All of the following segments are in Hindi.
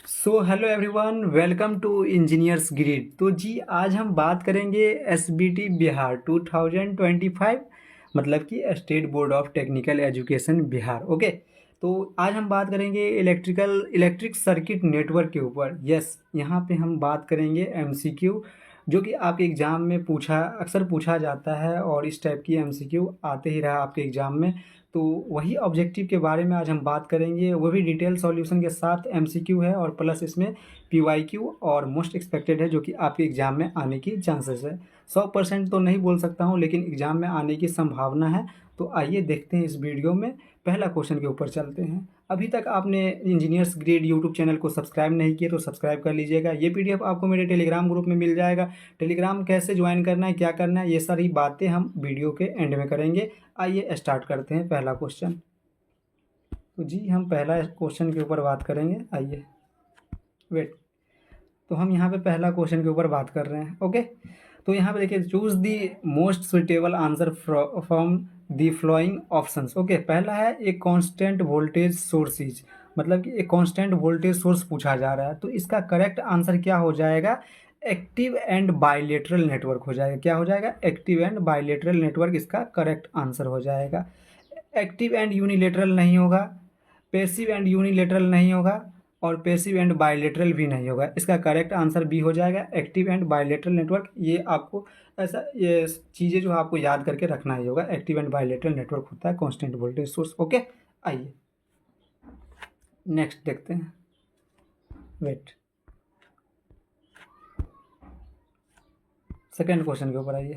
So hello everyone, welcome to engineers grid. तो जी आज हम बात करेंगे एसबीटी बिहार 2025, मतलब कि state board of technical education Bihar. Okay, तो आज हम बात करेंगे इलेक्ट्रिक सर्किट नेटवर्क के ऊपर। यस, यहाँ पे हम बात करेंगे एमसीक्यू, जो कि आपके एग्ज़ाम में अक्सर पूछा जाता है, और इस टाइप की एमसीक्यू आते ही रहा आपके एग्ज़ाम में। तो वही ऑब्जेक्टिव के बारे में आज हम बात करेंगे, वो भी डिटेल सॉल्यूशन के साथ। एमसीक्यू है और प्लस इसमें पीवाईक्यू और मोस्ट एक्सपेक्टेड है, जो कि आपके एग्ज़ाम में आने की चांसेस है। 100% तो नहीं बोल सकता हूँ, लेकिन एग्ज़ाम में आने की संभावना है। तो आइए देखते हैं इस वीडियो में। पहला क्वेश्चन के ऊपर चलते हैं। अभी तक आपने इंजीनियर्स ग्रेड यूट्यूब चैनल को सब्सक्राइब नहीं किया तो सब्सक्राइब कर लीजिएगा। ये पीडीएफ आपको मेरे टेलीग्राम ग्रुप में मिल जाएगा। टेलीग्राम कैसे ज्वाइन करना है, क्या करना है, ये सारी बातें हम वीडियो के एंड में करेंगे। आइए स्टार्ट करते हैं पहला क्वेश्चन। तो जी हम पहला क्वेश्चन के ऊपर बात करेंगे। आइए वेट, तो हम यहाँ पे पहला क्वेश्चन के ऊपर बात कर रहे हैं। ओके, तो यहाँ पे देखिए, choose the most suitable answer from the following options. Okay, पहला है एक कांस्टेंट वोल्टेज सोर्सेज, मतलब कि एक कांस्टेंट वोल्टेज सोर्स पूछा जा रहा है। तो इसका करेक्ट आंसर क्या हो जाएगा? एक्टिव एंड बाइलेटरल नेटवर्क हो जाएगा। क्या हो जाएगा? एक्टिव एंड बाइलेटरल नेटवर्क इसका करेक्ट आंसर हो जाएगा। एक्टिव एंड यूनिलेटरल नहीं होगा, पैसिव एंड यूनिलेटरल नहीं होगा, और पैसिव एंड बायलेटरल भी नहीं होगा। इसका करेक्ट आंसर बी हो जाएगा, एक्टिव एंड बायलेटरल नेटवर्क। ये आपको ऐसा ये चीज़ें जो आपको याद करके रखना ही होगा। एक्टिव एंड बायलेटरल नेटवर्क होता है कांस्टेंट वोल्टेज सोर्स। ओके, आइए नेक्स्ट देखते हैं। वेट, सेकेंड क्वेश्चन के ऊपर आइए।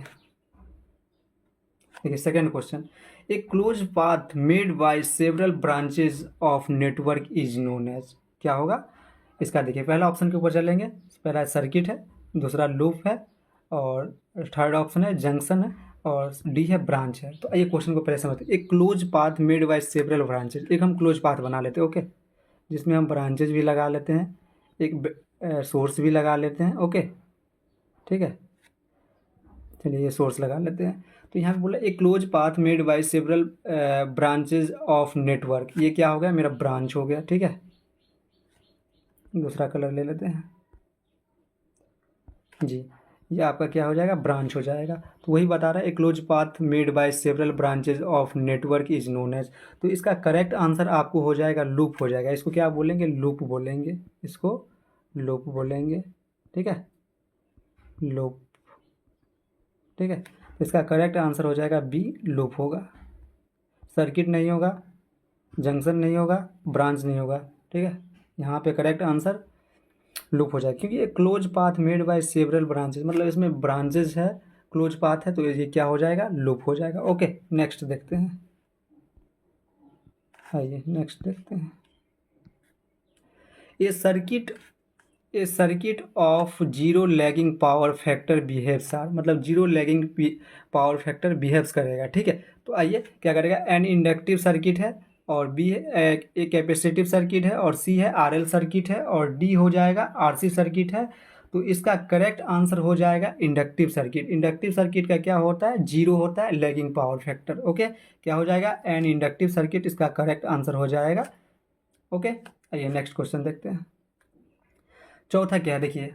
देखिए second question, a close path made by several branches of network is known as. क्या होगा इसका? देखिए पहला ऑप्शन के ऊपर चलेंगे। पहला सर्किट है, दूसरा लूप है, और थर्ड ऑप्शन है जंक्शन है, और डी है ब्रांच है। तो आइए क्वेश्चन को पहले समझते हैं। एक close path made by several branches, एक हम क्लोज पाथ बना लेते हैं। ओके, जिसमें हम ब्रांचेज भी लगा लेते हैं, एक सोर्स भी लगा लेते हैं। ओके, ठीक है, चलिए ये सोर्स लगा लेते हैं। तो यहाँ पे बोला एक close path made by several branches of network. ये क्या हो गया? मेरा ब्रांच हो गया। ठीक है, दूसरा कलर ले लेते हैं जी। ये आपका क्या हो जाएगा? ब्रांच हो जाएगा। तो वही बता रहा है, एक close path made by several branches of network is known as. तो इसका करेक्ट आंसर आपको हो जाएगा लूप हो जाएगा। इसको क्या बोलेंगे? लूप बोलेंगे। इसको लूप बोलेंगे। ठीक है, लूप। ठीक है, तो इसका करेक्ट आंसर हो जाएगा बी, लूप होगा। सर्किट नहीं होगा, जंक्शन नहीं होगा, ब्रांच नहीं होगा। ठीक है, यहाँ पे करेक्ट आंसर लूप हो जाएगा, क्योंकि ये close path made by several branches, मतलब इसमें ब्रांचेज है, क्लोज पाथ है, तो ये क्या हो जाएगा? लूप हो जाएगा। ओके, नेक्स्ट देखते हैं। आइए नेक्स्ट देखते हैं। ये circuit of zero lagging power factor behaves R, मतलब zero lagging power factor behaves करेगा। ठीक है, तो आइए क्या करेगा? एन इंडक्टिव सर्किट है, और बी है एक कैपेसिटिव सर्किट है, और सी है आरएल सर्किट है, और डी हो जाएगा आरसी सर्किट है। तो इसका करेक्ट आंसर हो जाएगा इंडक्टिव सर्किट। इंडक्टिव सर्किट का क्या होता है? जीरो होता है लैगिंग पावर फैक्टर। ओके, क्या हो जाएगा? एन इंडक्टिव सर्किट इसका करेक्ट आंसर हो जाएगा। ओके, आइए नेक्स्ट क्वेश्चन देखते हैं। चौथा क्या है? देखिए,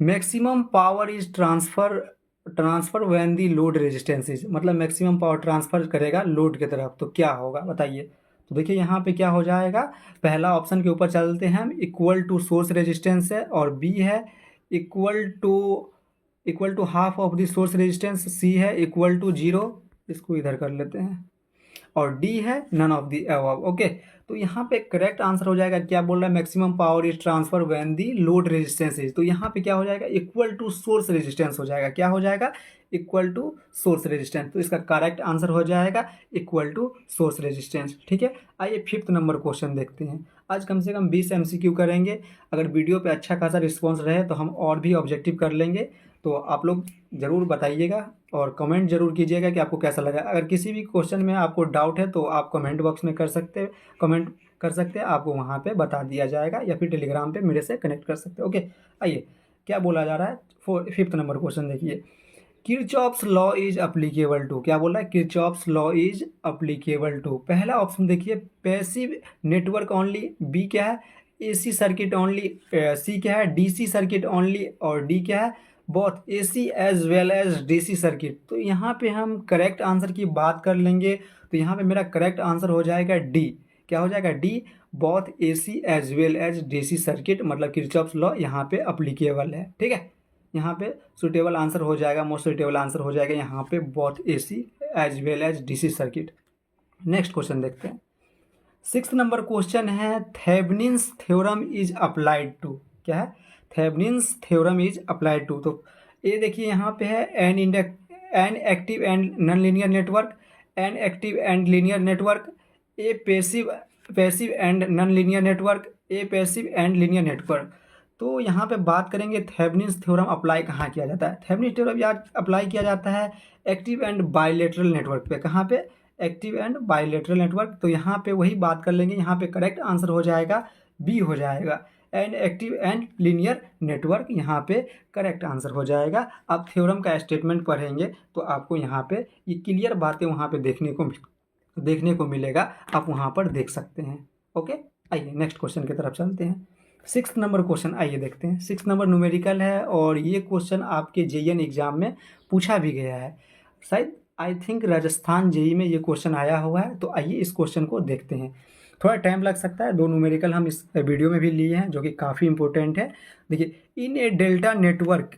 maximum power is transfer when the load resistance is, मतलब मैक्सिमम पावर ट्रांसफर करेगा लोड की तरफ। तो क्या होगा बताइए? तो देखिए यहाँ पे क्या हो जाएगा? पहला ऑप्शन के ऊपर चलते हैं हम, इक्वल टू सोर्स रेजिस्टेंस है, और बी है equal to half of the source resistance, C है इक्वल टू जीरो, इसको इधर कर लेते हैं, और डी है none of the above. Okay, तो यहाँ पे करेक्ट आंसर हो जाएगा, क्या बोल रहा है? Maximum power is transfer when the load resistance is. तो यहाँ पे क्या हो जाएगा? इक्वल टू सोर्स रेजिस्टेंस हो जाएगा। क्या हो जाएगा? Equal to source resistance. तो इसका करेक्ट आंसर हो जाएगा इक्वल टू सोर्स रेजिस्टेंस। ठीक है, आइए फिफ्थ नंबर क्वेश्चन देखते हैं। आज कम से कम 20 एमसीक्यू करेंगे। अगर वीडियो पे अच्छा खासा रिस्पॉन्स रहे तो हम और भी ऑब्जेक्टिव कर लेंगे। तो आप लोग ज़रूर बताइएगा और कमेंट जरूर कीजिएगा कि आपको कैसा लगा। अगर किसी भी क्वेश्चन में आपको डाउट है तो आप कमेंट बॉक्स में कमेंट कर सकते हैं, आपको वहाँ पे बता दिया जाएगा, या फिर टेलीग्राम पे मेरे से कनेक्ट कर सकते हैं। ओके, आइए क्या बोला जा रहा है? फिफ्थ नंबर क्वेश्चन देखिए, Kirchhoff's law is applicable to. क्या बोल रहा है? Kirchhoff's law is applicable to. पहला ऑप्शन देखिए, पैसिव नेटवर्क ओनली। बी क्या है? AC सर्किट ओनली, सी क्या है DC सर्किट ओनली, और डी क्या है both AC as well as DC circuit. तो यहाँ पे हम करेक्ट आंसर की बात कर लेंगे, तो यहाँ पे मेरा करेक्ट आंसर हो जाएगा डी। क्या हो जाएगा? D, both AC as well as DC circuit, मतलब किरचॉफ्स लॉ यहाँ पे अप्लीकेबल है। ठीक है, यहाँ पे सुटेबल आंसर हो जाएगा, मोस्ट सुटेबल आंसर हो जाएगा यहाँ पे both AC as well as DC circuit. Next question देखते हैं। 6 नंबर क्वेश्चन है, Thevenin's theorem is applied to. क्या है? Thevenin's theorem is applied to. तो ये देखिए यहाँ पे है an active and non linear network, an active and linear network, a passive and non linear network, a passive and linear network. तो यहाँ पे बात करेंगे थेवेनिन्स थ्योरम अप्लाई कहाँ किया जाता है। थेवेनिन्स थ्योरम यार अप्लाई किया जाता है एक्टिव एंड बायलेटरल नेटवर्क पे। कहाँ पे? Active and bilateral network. तो यहाँ पे वही बात कर लेंगे, यहाँ पे करेक्ट आंसर हो जाएगा बी हो जाएगा, and active and linear network यहाँ पे करेक्ट आंसर हो जाएगा। आप थ्योरम का स्टेटमेंट पढ़ेंगे तो आपको यहाँ पे ये क्लियर बातें वहाँ पे देखने को मिलेगा, आप वहाँ पर देख सकते हैं। ओके, आइए नेक्स्ट क्वेश्चन की तरफ चलते हैं। 6 नंबर क्वेश्चन आइए देखते हैं। 6 नंबर न्यूमेरिकल है और ये क्वेश्चन आपके JEN एग्जाम में पूछा भी गया है, शायद आई थिंक राजस्थान JEE में ये क्वेश्चन आया हुआ है। तो आइए इस क्वेश्चन को देखते हैं, थोड़ा टाइम लग सकता है। 2 न्यूमेरिकल हम इस वीडियो में भी लिए हैं जो कि काफ़ी इंपॉर्टेंट है। देखिए, in a delta network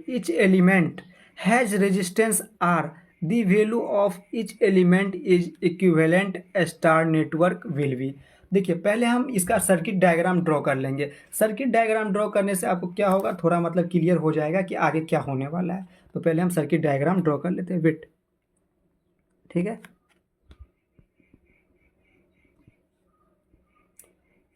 each element has resistance R, the value of each element is equivalent star network will be। देखिए, पहले हम इसका सर्किट डायग्राम ड्रॉ कर लेंगे। सर्किट डायग्राम ड्रॉ करने से आपको क्या होगा, थोड़ा मतलब क्लियर हो जाएगा कि आगे क्या होने वाला है। तो पहले हम सर्किट डायग्राम ड्रॉ कर लेते हैं, वेट। ठीक है,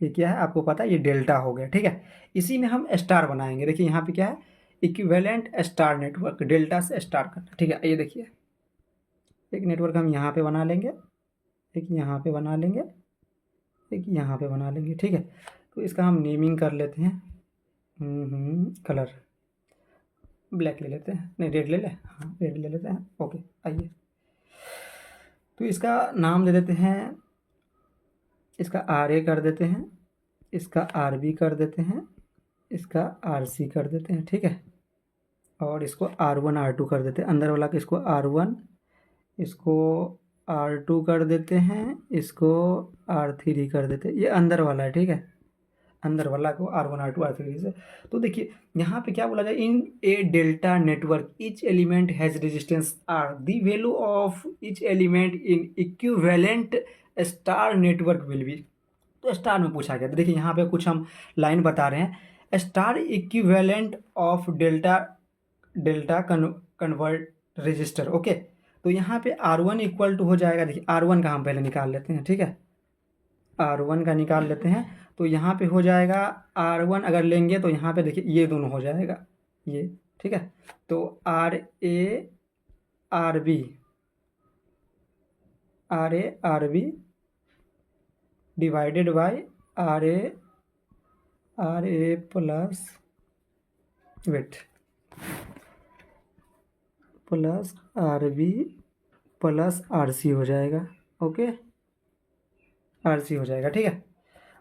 ये क्या है आपको पता है, ये डेल्टा हो गया। ठीक है, इसी में हम स्टार बनाएंगे। देखिए यहाँ पे क्या है, इक्विवेलेंट स्टार नेटवर्क, डेल्टा से स्टार करना। ठीक है, ये देखिए एक नेटवर्क हम यहाँ पे बना लेंगे, एक यहाँ पे बना लेंगे, एक यहाँ पे बना लेंगे। ठीक है, तो इसका हम नेमिंग कर लेते हैं। कलर ब्लैक ले लेते हैं, नहीं रेड ले लें, हाँ रेड ले लेते हैं। ओके, आइए तो इसका नाम दे देते हैं, इसका RA कर देते हैं, इसका RB कर देते हैं, इसका RC कर देते हैं। ठीक है, और इसको R1 R2 कर देते हैं। अंदर वाला को इसको R1, इसको R2 कर देते हैं, इसको R3 कर देते हैं। ये अंदर वाला है। ठीक है, अंदर वाला को R1 R2 R3 से। तो देखिए यहाँ पे क्या बोला जाए, in a delta network each element has resistance R, the value of each element in equivalent star network will be. तो स्टार में पूछा गया। तो देखिए यहाँ पे कुछ हम लाइन बता रहे हैं, star equivalent of delta convert register. Okay, तो यहाँ पे R1 इक्वल टू हो जाएगा, देखिए R1 का हम पहले निकाल लेते हैं। ठीक है, R1 का निकाल लेते हैं। तो यहाँ पे हो जाएगा R1 अगर लेंगे तो यहाँ पे देखिए ये दोनों हो जाएगा ये। ठीक है, तो RA RB divided by RA plus weight plus RB plus RC हो जाएगा। ओके, RC हो जाएगा। ठीक है,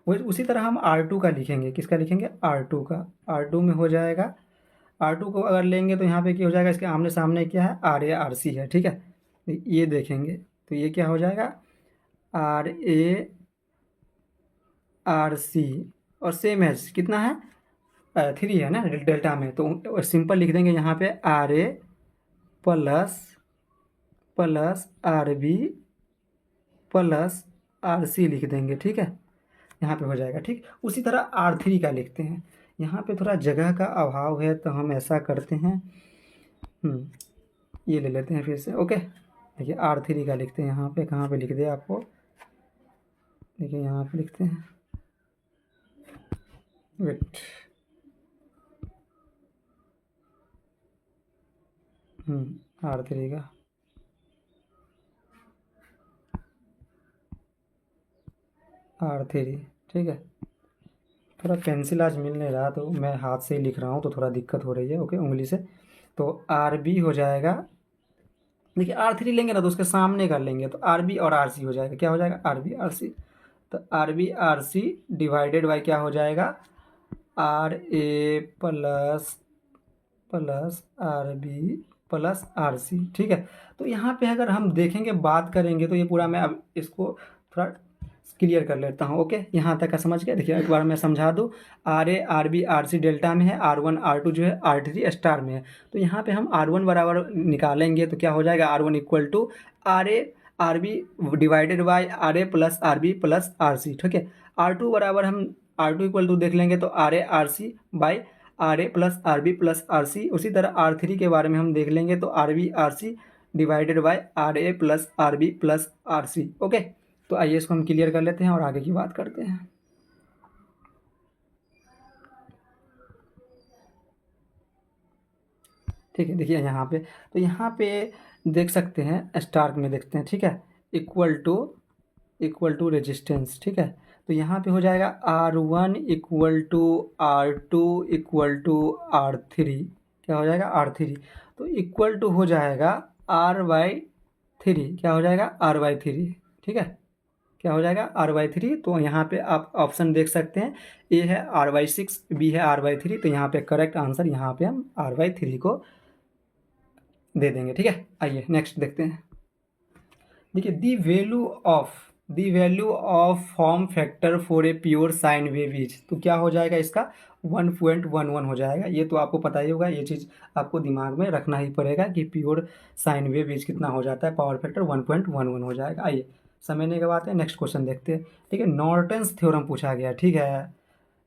वही उसी तरह हम R2 का लिखेंगे। किसका लिखेंगे? R2 का। R2 में हो जाएगा, R2 को अगर लेंगे तो यहाँ पे क्या हो जाएगा, इसके आमने सामने क्या है, RA RC है। ठीक है, ये देखेंगे तो ये क्या हो जाएगा, RA RC, और सेम एज कितना है 3 है ना डेल्टा में, तो सिंपल लिख देंगे यहाँ पे RA plus RB plus RC लिख देंगे। ठीक है, यहाँ पे हो जाएगा। ठीक, उसी तरह R3 का लिखते हैं। यहाँ पे थोड़ा जगह का अभाव है तो हम ऐसा करते हैं, ये ले लेते हैं फिर से। ओके, देखिए R3 का लिखते हैं। यहाँ पे कहाँ पे लिख दे आपको, देखिए यहाँ पे लिखते हैं, वेट R3 का R3। ठीक है, थोड़ा पेंसिल आज मिल नहीं रहा तो मैं हाथ से ही लिख रहा हूँ तो थोड़ा दिक्कत हो रही है। ओके, उंगली से। तो RB हो जाएगा, देखिए R3 लेंगे ना तो उसके सामने कर लेंगे तो RB और RC हो जाएगा। क्या हो जाएगा, RB RC। तो R B R C divided by क्या हो जाएगा, R A plus R B plus R C. ठीक है, तो यहाँ पे अगर हम देखेंगे बात करेंगे तो ये पूरा मैं अब इसको थोड़ा क्लियर कर लेता हूँ। ओके, यहाँ तक का समझ गया। देखिए एक बार मैं समझा दूँ, R A R B R C delta में है, आर वन आर टू जो है आर थ्री स्टार में है। तो यहाँ पे हम आर वन बराबर निकालेंगे तो क्या हो जाएगा, R one equal to R A R B divided by R A plus R B plus R C. ठीक है, आर टू बराबर हम आर टू इक्वल टू देख लेंगे तो R A R C by R A plus R B plus R C. उसी तरह आर थ्री के बारे में हम देख लेंगे तो R B R C divided by R A plus R B plus R C. Okay, तो आइए इसको हम क्लियर कर लेते हैं और आगे की बात करते हैं। ठीक है, देखिए यहाँ पे, तो यहाँ पे देख सकते हैं स्टार में देखते हैं। ठीक है, इक्वल टू रेजिस्टेंस। ठीक है, तो यहाँ पे हो जाएगा R one equal to R two equal to R three. क्या हो जाएगा, आर थ्री। तो इक्वल टू हो जाएगा आर बाई थ्री। क्या हो जाएगा, आर बाई थ्री। ठीक है, क्या हो जाएगा, आर बाई थ्री। तो यहाँ पे आप ऑप्शन देख सकते हैं, ए है आर बाई सिक्स, बी है आर बाई थ्री। तो यहाँ पे करेक्ट आंसर यहाँ पे हम आर बाई थ्री को दे देंगे। ठीक है, आइए नेक्स्ट देखते हैं। देखिए, the value of form factor for a pure sine wave is, तो क्या हो जाएगा इसका 1.11 हो जाएगा। ये तो आपको पता ही होगा, ये चीज़ आपको दिमाग में रखना ही पड़ेगा कि प्योर साइन वेव इज कितना हो जाता है, पावर फैक्टर 1.11 हो जाएगा। आइए समझने के बाद नेक्स्ट क्वेश्चन देखते हैं। ठीक है, नॉर्टन्स थ्योरम पूछा गया। ठीक है,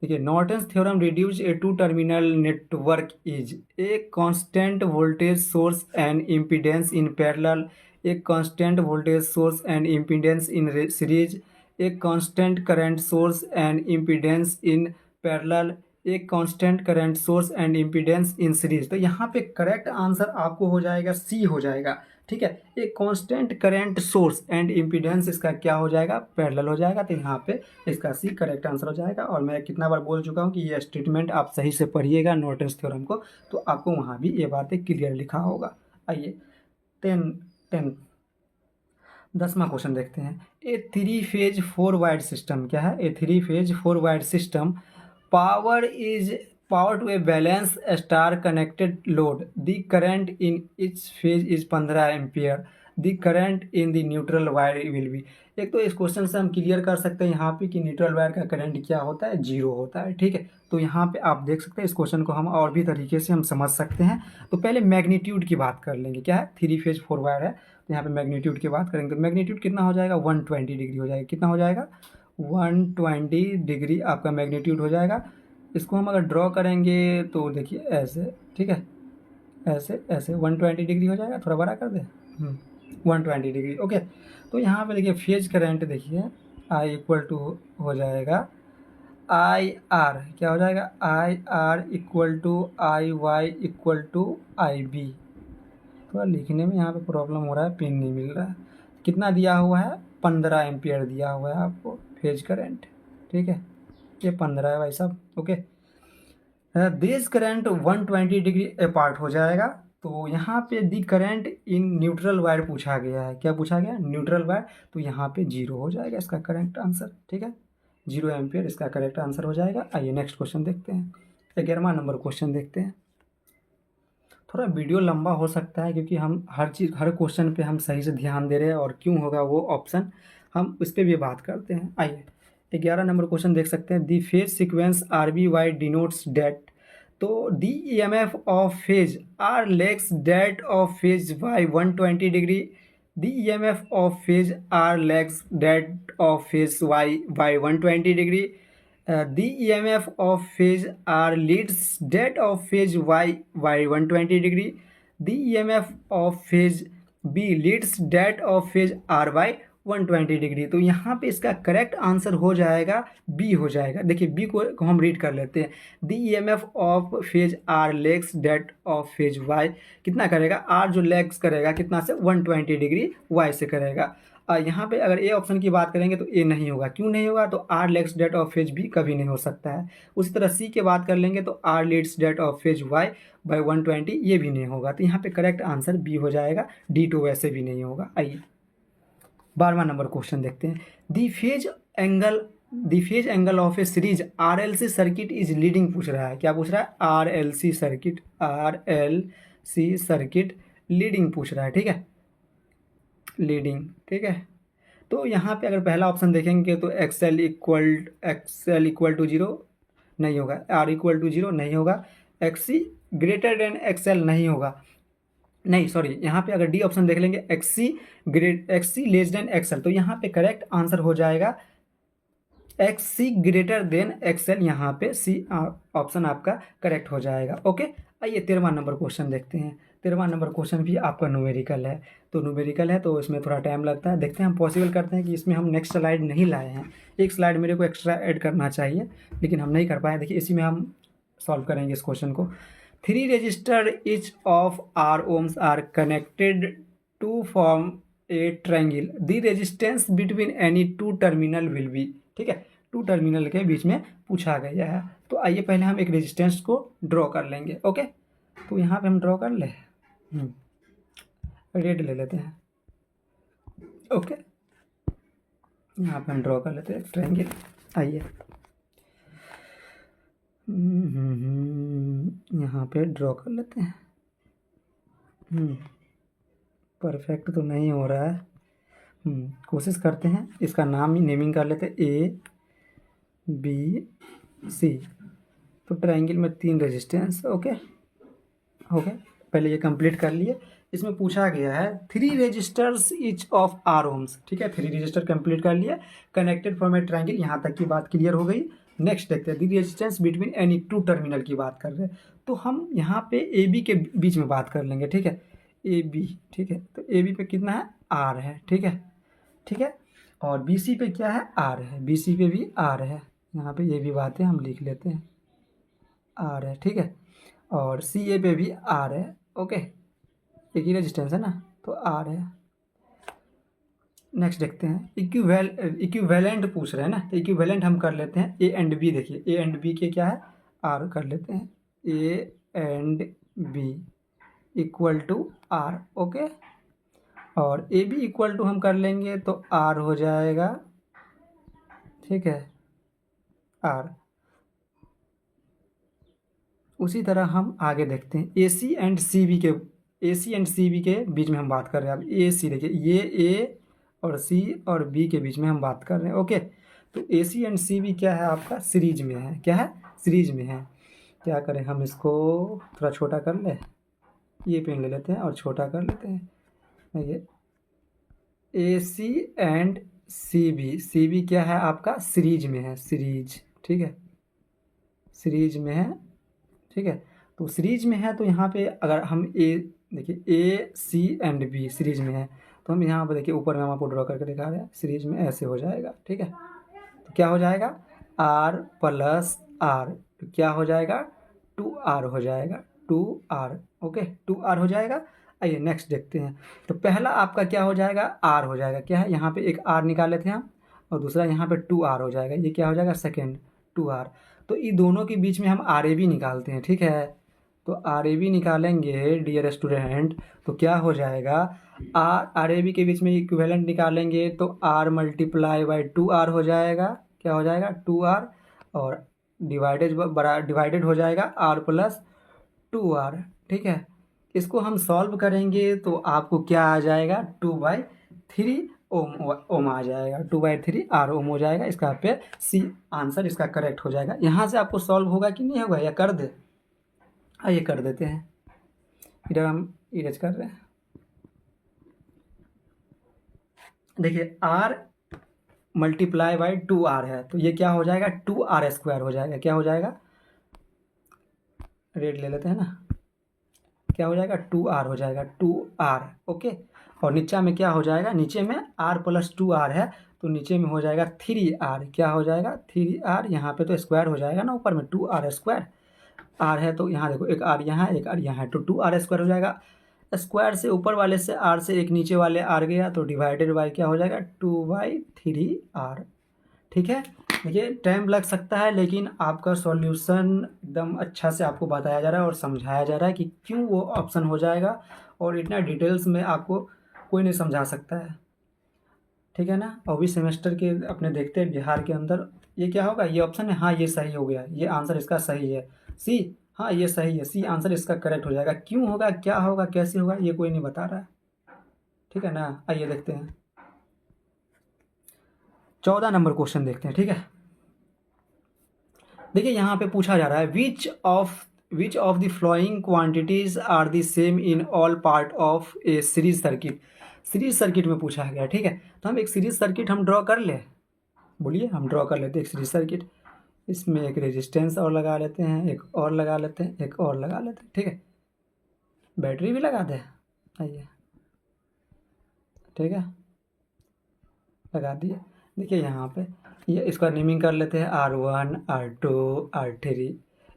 देखिए Norton's theorem reduce a two terminal network is a constant voltage source and impedance in parallel, a constant voltage source and impedance in series, a constant current source and impedance in parallel, a constant current source and impedance in series। तो यहाँ पे करेक्ट आंसर आपको हो जाएगा सी हो जाएगा। ठीक है, एक constant current source and impedance इसका क्या हो जाएगा, पैरेलल हो जाएगा। तो यहाँ पे इसका सी करेक्ट आंसर हो जाएगा। और मैं कितना बार बोल चुका हूँ कि ये स्टेटमेंट आप सही से पढ़िएगा नॉर्टन्स थ्योरम को, तो आपको वहाँ भी ये बातें क्लियर लिखा होगा। आइए 10वां क्वेश्चन देखते हैं। A three phase four wire system, क्या है, a three phase four wire system power to a balance star connected load, the current in each phase is 15 ampere, the current in the neutral wire will be. एक तो इस क्वेश्चन से हम क्लियर कर सकते हैं यहाँ पे कि न्यूट्रल वायर का करंट क्या होता है, जीरो होता है। ठीक है, तो यहाँ पे आप देख सकते हैं इस क्वेश्चन को हम और भी तरीके से हम समझ सकते हैं। तो पहले मैग्नीट्यूड की बात कर लेंगे। क्या है, थ्री फेज फोर वायर है, तो यहाँ पे मैग्नीट्यूड की बात करेंगे तो मैग्नीट्यूड कितना हो जाएगा, 120 डिग्री हो जाएगा। कितना हो जाएगा, 120 डिग्री आपका मैग्नीट्यूड हो जाएगा। इसको हम अगर ड्रॉ करेंगे तो देखिए ऐसे, ठीक है, ऐसे ऐसे 120 डिग्री हो जाएगा। थोड़ा बड़ा कर दे, 120 डिग्री। ओके, तो यहाँ पे देखिए फेज करंट देखिए आई इक्वल टू हो जाएगा आई आर। क्या हो जाएगा, I R equal to I Y equal to I B. थोड़ा लिखने में यहाँ पे प्रॉब्लम हो रहा है, पेन नहीं मिल रहा है। कितना दिया हुआ है, 15 एम्पियर दिया हुआ है आपको फेज करंट। ठीक है, ये 15 है भाई साहब। Okay, this current 120 degree apart हो जाएगा। तो यहाँ पे दी करंट इन न्यूट्रल वायर पूछा गया है। क्या पूछा गया, न्यूट्रल वायर। तो यहाँ पे जीरो हो जाएगा इसका करेक्ट आंसर। ठीक है, 0 एम्पियर इसका करेक्ट आंसर हो जाएगा। आइए नेक्स्ट क्वेश्चन देखते हैं। 11वां नंबर क्वेश्चन देखते हैं। थोड़ा वीडियो लंबा हो सकता है क्योंकि हम हर क्वेश्चन पे हम सही से ध्यान दे रहे हैं, और क्यों होगा वो ऑप्शन हम उस पर भी बात करते हैं। आइए 11 नंबर क्वेश्चन देख सकते हैं। The phase sequence R B Y denotes that, तो the EMF of phase R lags that of phase Y 120 degree, the EMF of phase R lags that of phase Y 120 degree, the EMF of phase R leads that of phase Y 120 degree, the EMF of phase B leads that of phase R by 120 degree. तो यहाँ पे इसका करेक्ट आंसर हो जाएगा बी हो जाएगा। देखिए बी को हम रीड कर लेते हैं। The EMF of phase R lags that of phase Y कितना करेगा, आर जो लेग्स करेगा कितना से 120 डिग्री वाई से करेगा। यहाँ पे अगर ए ऑप्शन की बात करेंगे तो ए नहीं होगा। क्यों नहीं होगा, तो R lags that of phase B कभी नहीं हो सकता है। उसी तरह सी की बात कर लेंगे तो R leads that of phase Y by 120 ये भी नहीं होगा। तो यहाँ पे करेक्ट आंसर बी हो जाएगा, डी तो वैसे भी नहीं होगा। आइए 12वां नंबर क्वेश्चन देखते हैं। The phase angle the phase angle of a series RLC circuit is leading पूछ रहा है। क्या पूछ रहा है? RLC circuit, RLC circuit leading पूछ रहा है। ठीक है, लीडिंग। ठीक है, तो यहाँ पे अगर पहला ऑप्शन देखेंगे तो एक्सएल इक्वल टू 0 नहीं होगा, आर इक्वल टू 0 नहीं होगा, एक्सी ग्रेटर देन एक्सएल नहीं होगा, नहीं सॉरी, यहाँ पे अगर डी ऑप्शन देख लेंगे एक्सी लेस देन एक्सएल, तो यहाँ पे करेक्ट आंसर हो जाएगा एक्सी ग्रेटर देन एक्सएल। यहाँ पे सी ऑप्शन आपका करेक्ट हो जाएगा। ओके, आइए 13वां नंबर क्वेश्चन देखते हैं। 13वां नंबर क्वेश्चन भी आपका न्यूमेरिकल है, तो न्यूमेरिकल है तो इसमें थोड़ा टाइम लगता है। देखते हैं, हम पॉसिबल करते हैं कि इसमें हम नेक्स्ट स्लाइड नहीं लाए हैं, एक स्लाइड मेरे को एक्स्ट्रा ऐड करना चाहिए लेकिन हम नहीं कर पाए। देखिए इसी में हम सॉल्व करेंगे इस क्वेश्चन को। 3 register each of R ohms are connected to form a triangle. The resistance between any two terminal will be। ठीक है, टू टर्मिनल के बीच में पूछा गया है। तो आइए पहले हम एक रेजिस्टेंस को ड्रॉ कर लेंगे। ओके, तो यहाँ पे हम ड्रॉ कर ले, रेड ले लेते हैं। ओके, यहाँ पे हम ड्रॉ कर लेते हैं ट्रायंगल। आइए यहाँ पे ड्रॉ कर लेते हैं। परफेक्ट तो नहीं हो रहा है, कोशिश करते हैं। इसका नाम ही नेमिंग कर लेते हैं ABC। तो ट्रायंगल में 3 रेजिस्टेंस। ओके, पहले ये कंप्लीट कर लिए। इसमें पूछा गया है 3 resistors each of R ohms। ठीक है, 3 रजिस्टर कंप्लीट कर लिए, कनेक्टेड फ्रॉम ए ट्रायंगल। यहाँ तक की बात क्लियर हो गई। नेक्स्ट देखते हैं, दी resistance between any two terminal की बात कर रहे हैं, तो हम यहाँ पे AB के बीच में बात कर लेंगे। ठीक है, AB। ठीक है, तो AB पे कितना है? R है। ठीक है, और BC पे क्या है? R है। BC पे भी R है। यहाँ पे ये भी बातें हम लिख लेते हैं, R है। ठीक है, और CA पे भी R है। ओके, एक ही रेजिस्टेंस है ना, तो R है। नेक्स्ट देखते हैं, इक्विवेलेंट पूछ रहे हैं ना, तो इक्विवेलेंट हम कर लेते हैं A एंड B। देखिए A एंड B के क्या है? R कर लेते हैं, A and B equal to R। Okay, और AB इक्वल टू हम कर लेंगे तो R हो जाएगा। ठीक है, R। उसी तरह हम आगे देखते हैं, AC एंड CB के बीच में हम बात कर रहे हैं। अब AC देखिए, ये A और C और B के बीच में हम बात कर रहे हैं। ओके, तो AC एंड CB क्या है आपका? सीरीज में है। क्या है? सीरीज में है। क्या करें, हम इसको थोड़ा छोटा कर ले, ये पेन ले लेते हैं और छोटा कर लेते हैं। देखिए AC एंड CB क्या है आपका? सीरीज में है, सीरीज। ठीक है, सीरीज में है। ठीक है, तो सीरीज में है तो यहाँ पे अगर हम देखिए AC एंड B सीरीज में है, तो हम यहाँ पर देखिए ऊपर में हम आपको ड्रॉ करके दिखा रहे हैं, सीरीज में ऐसे हो जाएगा। ठीक है, तो क्या हो जाएगा? R प्लस R, तो क्या हो जाएगा? 2R हो जाएगा, 2R। ओके, 2R हो जाएगा। आइए नेक्स्ट देखते हैं, तो पहला आपका क्या हो जाएगा? R हो जाएगा। क्या है? यहाँ पे एक R निकाले थे हम, और दूसरा यहाँ पे 2R हो जाएगा। ये क्या हो जाएगा? Second 2R। तो इन दोनों के बीच में हम RAB निकालते हैं। ठीक है, तो RAB निकालेंगे डियर स्टूडेंट, तो क्या हो जाएगा? RAB के बीच में इक्विवेलेंट निकालेंगे तो R मल्टीप्लाई बाई 2R हो जाएगा। क्या हो जाएगा? 2R, और डिवाइडेड हो जाएगा R प्लस 2R। ठीक है, इसको हम सॉल्व करेंगे तो आपको क्या आ जाएगा? 2/3 ओम आ जाएगा, 2/3 R ओम हो जाएगा। इसका पे C आंसर इसका करेक्ट हो जाएगा। यहाँ से आपको सॉल्व होगा कि नहीं होगा, या कर दे? आइए कर देते हैं, इधर हम इरेज कर रहे हैं। देखिए R मल्टीप्लाई बाई 2R है, तो ये क्या हो जाएगा? 2R² हो जाएगा। क्या हो जाएगा? रेड ले लेते हैं ना, क्या हो जाएगा? 2R हो जाएगा, 2R। ओके, और नीचे में क्या हो जाएगा? नीचे में R प्लस 2R है, तो नीचे में हो जाएगा 3R। क्या हो जाएगा? 3R। यहाँ पे तो स्क्वायर हो जाएगा ना, ऊपर में 2R²। R है तो यहाँ देखो, एक R यहाँ, एक R यहाँ है, तो 2R² हो जाएगा। स्क्वायर से ऊपर वाले से R से एक नीचे वाले R गया, तो डिवाइडेड बाई क्या हो जाएगा? 2/3R। ठीक है, देखिए टाइम लग सकता है, लेकिन आपका सॉल्यूशन एकदम अच्छा से आपको बताया जा रहा है और समझाया जा रहा है कि क्यों वो ऑप्शन हो जाएगा, और इतना डिटेल्स में आपको कोई नहीं समझा सकता है। ठीक है ना। और भी सेमेस्टर के अपने देखते हैं बिहार के अंदर ये क्या होगा, ये ऑप्शन है, हाँ ये सही हो गया, ये आंसर इसका सही है। सी, हाँ ये सही है, सी आंसर इसका करेक्ट हो जाएगा। क्यों होगा, क्या होगा, कैसे होगा, ये कोई नहीं बता रहा है, ठीक है ना। आइए देखते हैं 14 नंबर क्वेश्चन देखते हैं, ठीक है। देखिए यहाँ पे पूछा जा रहा है which of the following quantities are the same in all part of a series circuit. Series circuit में पूछा गया, ठीक है। तो हम एक सीरीज सर्किट हम ड्रॉ कर ले, बोलिए हम ड्रॉ कर लेते हैं एक सीरीज सर्किट। इसमें एक रेजिस्टेंस और लगा लेते हैं, एक और लगा लेते हैं, एक और लगा लेते हैं, ठीक है। बैटरी भी लगा दें, आइए, ठीक है, लगा दिए। देखिए यहाँ पे ये इसका नेमिंग कर लेते हैं R1, R2, R3।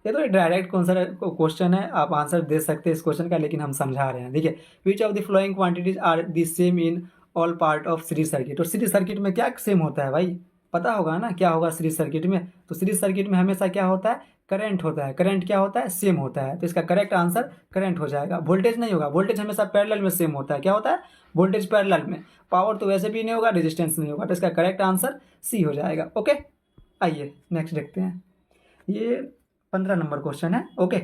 ये तो डायरेक्ट क्वेश्चन है, आप आंसर दे सकते हैं इस क्वेश्चन का, लेकिन हम समझा रहे हैं। देखिए which of the following quantities are the same in all part of series circuit. और सीरीज सर्किट में क्या सेम होता है भाई, पता होगा ना क्या होगा सीरीज सर्किट में। तो सीरीज सर्किट में हमेशा क्या होता है, करंट होता है। करंट क्या होता है, सेम होता है। तो इसका करेक्ट आंसर करंट हो जाएगा। वोल्टेज नहीं होगा, वोल्टेज हमेशा पैरेलल में सेम होता है। क्या होता है, वोल्टेज पैरेलल में। पावर तो वैसे भी नहीं होगा, रेजिस्टेंस नहीं होगा। तो इसका करेक्ट आंसर सी हो जाएगा। ओके, आइए नेक्स्ट देखते हैं। ये 15 नंबर क्वेश्चन है। Okay,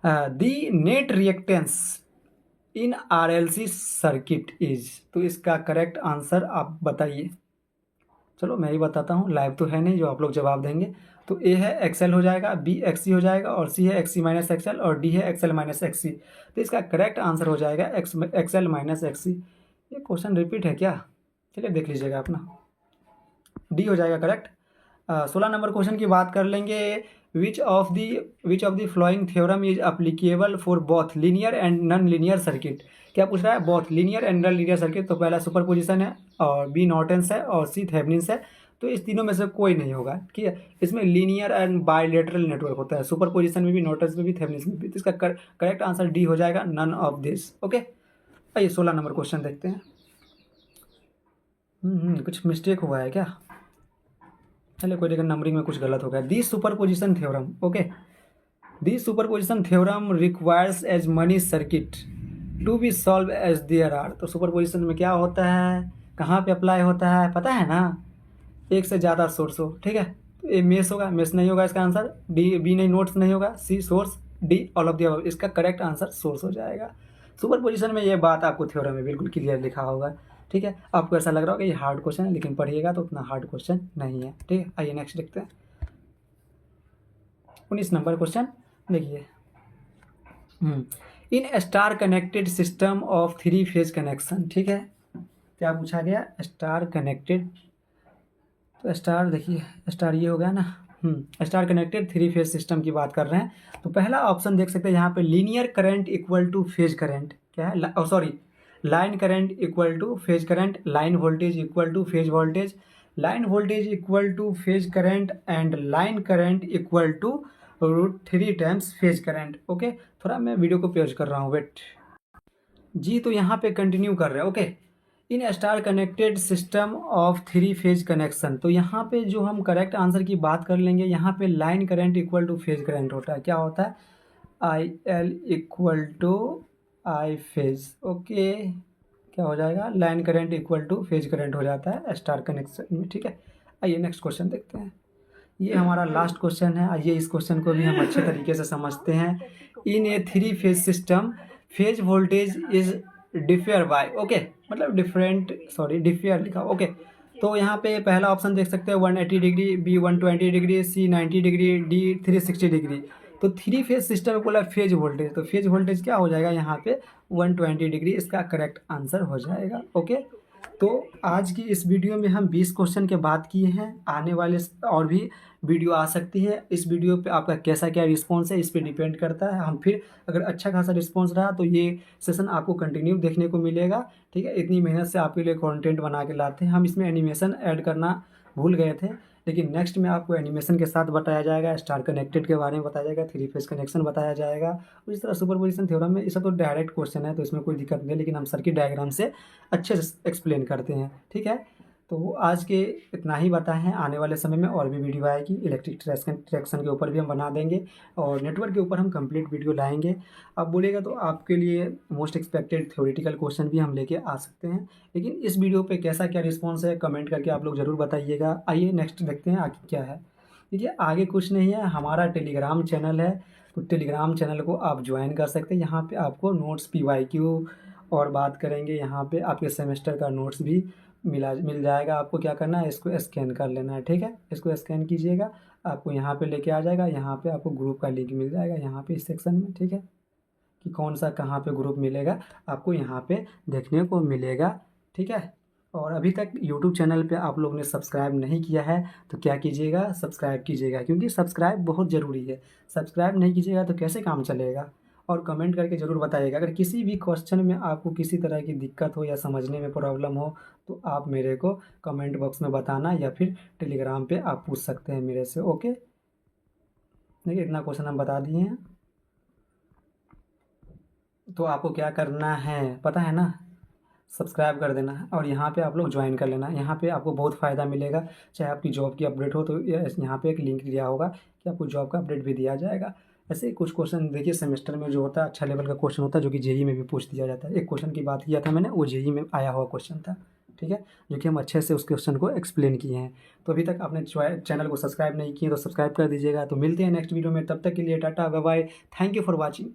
the net reactance in RLC circuit is. तो इसका करेक्ट आंसर आप बताइए। चलो मैं ही बताता हूँ, लाइव तो है नहीं जो आप लोग जवाब देंगे। तो ए है XL हो जाएगा, बी XC हो जाएगा, और सी है XC माइनस XL, और डी है XL माइनस XC। तो इसका करेक्ट आंसर हो जाएगा XL माइनस XC। ये क्वेश्चन रिपीट है क्या, चलिए देख लीजिएगा अपना, डी हो जाएगा करेक्ट। 16 नंबर क्वेश्चन की बात कर लेंगे। विच of the flowing theorem is applicable for both linear and non linear circuit. क्या पूछ रहा है, both linear and non linear circuit. तो पहला सुपरपोजिशन है, और बी नॉर्टन्स है, और सी थेवेनिन्स है। तो इस तीनों में से कोई नहीं होगा, ठीक है। इसमें लीनियर एंड बायलेटरल नेटवर्क होता है, सुपरपोजिशन में भी, नॉर्टन्स में भी, थेवेनिन्स में भी। तो इसका करेक्ट आंसर डी हो जाएगा, नन ऑफ दिस। ओके, आइए 16 नंबर क्वेश्चन देखते हैं। कुछ मिस्टेक हुआ है क्या, चलिए कोई देखिए नंबरिंग में कुछ गलत हो गया। The superposition theorem, okay, the superposition theorem requires as many circuit to be solve as there are. तो सुपरपोजिशन में क्या होता है, कहाँ पे अप्लाई होता है, पता है ना, एक से ज़्यादा सोर्स हो, ठीक है। तो ये मेस होगा, मेस नहीं होगा इसका आंसर। डी, बी नहीं, नोट्स नहीं होगा, C source, D all of the above. इसका करेक्ट आंसर सोर्स हो जाएगा। सुपरपोजिशन में ये बात आपको थ्योरम में बिल्कुल क्लियर लिखा होगा, ठीक है। आपको ऐसा लग रहा होगा ये हार्ड क्वेश्चन है, लेकिन पढ़िएगा तो उतना हार्ड क्वेश्चन नहीं है, ठीक है। आइए नेक्स्ट देखते हैं 19 नंबर क्वेश्चन। देखिए, in star connected system of 3 phase connection, ठीक है। क्या पूछा गया, स्टार कनेक्टेड। तो स्टार, देखिए स्टार ये हो गया ना, स्टार कनेक्टेड 3 फेज सिस्टम की बात कर रहे हैं। तो पहला ऑप्शन देख सकते हैं यहाँ पे, linear current equal to phase current. क्या है, sorry, line current equal to phase current, line voltage equal to phase voltage, line voltage equal to phase current, and line current equal to √3 times phase current. Okay, थोड़ा मैं वीडियो को पॉज कर रहा हूँ, वेट जी। तो यहाँ पे कंटिन्यू कर रहे हैं। Okay, in star connected system of 3 phase connection. तो यहाँ पे जो हम करेक्ट आंसर की बात कर लेंगे, यहाँ पे line current equal to phase current होता है। क्या होता है, IL equal to I phase. Okay, क्या हो जाएगा, line current equal to phase current हो जाता है स्टार कनेक्शन में, ठीक है। आइए नेक्स्ट क्वेश्चन देखते हैं। ये हमारा लास्ट क्वेश्चन है। आइए इस क्वेश्चन को भी हम अच्छे तरीके से समझते हैं। In a 3 phase system phase voltage is differ by, okay, मतलब डिफेयर लिखा, ओके। तो यहाँ पे पहला ऑप्शन देख सकते हैं 180 डिग्री, बी 120 डिग्री, सी 90 डिग्री, डी 360 डिग्री। तो 3 फेज सिस्टम में बोला फेज वोल्टेज, तो फेज वोल्टेज क्या हो जाएगा यहाँ पे 120 डिग्री। इसका करेक्ट आंसर हो जाएगा। ओके, तो आज की इस वीडियो में हम 20 क्वेश्चन के बात किए हैं। आने वाले और भी वीडियो आ सकती है। इस वीडियो पे आपका कैसा क्या रिस्पॉन्स है, इस पे डिपेंड करता है। हम फिर अगर अच्छा खासा रिस्पॉन्स रहा तो ये सेशन आपको कंटिन्यू देखने को मिलेगा, ठीक है। इतनी मेहनत से आपके लिए कंटेंट बना के लाते हैं हम। इसमें एनिमेशन ऐड करना भूल गए थे, लेकिन नेक्स्ट में आपको एनिमेशन के साथ बताया जाएगा। स्टार कनेक्टेड के बारे में बताया जाएगा, 3 फेज कनेक्शन बताया जाएगा। और इस तरह सुपरपोजिशन थ्योरम में इसका तो डायरेक्ट क्वेश्चन है, तो इसमें कोई दिक्कत नहीं है, लेकिन हम सर्किट डायग्राम से अच्छे से एक्सप्लेन करते हैं, ठीक है। तो आज के इतना ही बताएं हैं। आने वाले समय में और भी वीडियो आएगी, इलेक्ट्रिक ट्रैक्शन के ऊपर भी हम बना देंगे और नेटवर्क के ऊपर हम कंप्लीट वीडियो लाएंगे। आप बोलेगा तो आपके लिए मोस्ट एक्सपेक्टेड थ्योरेटिकल क्वेश्चन भी हम लेके आ सकते हैं। लेकिन इस वीडियो पे कैसा क्या रिस्पॉन्स है कमेंट करके आप लोग ज़रूर बताइएगा। आइए नेक्स्ट देखते हैं आगे क्या है। देखिए आगे कुछ नहीं है, हमारा टेलीग्राम चैनल है, तो टेलीग्राम चैनल को आप ज्वाइन कर सकते हैं। यहाँ पे आपको नोट्स PYQ और बात करेंगे, यहाँ पे आपके सेमेस्टर का नोट्स भी मिल जाएगा। आपको क्या करना है, इसको स्कैन कर लेना है, ठीक है। इसको स्कैन कीजिएगा, आपको यहाँ पे लेके आ जाएगा। यहाँ पे आपको ग्रुप का लिंक मिल जाएगा यहाँ पे इस सेक्शन में, ठीक है, कि कौन सा कहाँ पे ग्रुप मिलेगा आपको यहाँ पे देखने को मिलेगा, ठीक है। और अभी तक यूट्यूब चैनल पे आप लोग ने सब्सक्राइब नहीं किया है तो क्या कीजिएगा, सब्सक्राइब कीजिएगा, क्योंकि सब्सक्राइब बहुत ज़रूरी है। सब्सक्राइब नहीं कीजिएगा तो कैसे काम चलेगा। और कमेंट करके ज़रूर बताइएगा अगर किसी भी क्वेश्चन में आपको किसी तरह की दिक्कत हो या समझने में प्रॉब्लम हो तो आप मेरे को कमेंट बॉक्स में बताना या फिर टेलीग्राम पे आप पूछ सकते हैं मेरे से, ओके। देखिए इतना क्वेश्चन हम बता दिए हैं। तो आपको क्या करना है पता है ना, सब्सक्राइब कर देना है और यहाँ पे आप लोग ज्वाइन कर लेना। यहाँ पे आपको बहुत फ़ायदा मिलेगा, चाहे आपकी जॉब की अपडेट हो तो यहाँ पे एक लिंक दिया होगा कि आपको जॉब का अपडेट भी दिया जाएगा। ऐसे ही कुछ क्वेश्चन देखिए सेमेस्टर में जो होता है अच्छा लेवल का क्वेश्चन होता है, जो कि जेईई में भी पूछ दिया जाता है। एक क्वेश्चन की बात किया था मैंने, वो जेईई में आया हुआ क्वेश्चन था, ठीक है, जो कि हम अच्छे से उस क्वेश्चन को एक्सप्लेन किए हैं। तो अभी तक आपने चैनल को सब्सक्राइब नहीं किए तो सब्सक्राइब कर दीजिएगा। तो मिलते हैं नेक्स्ट वीडियो में, तब तक के लिए tata bye bye, thank you for watching.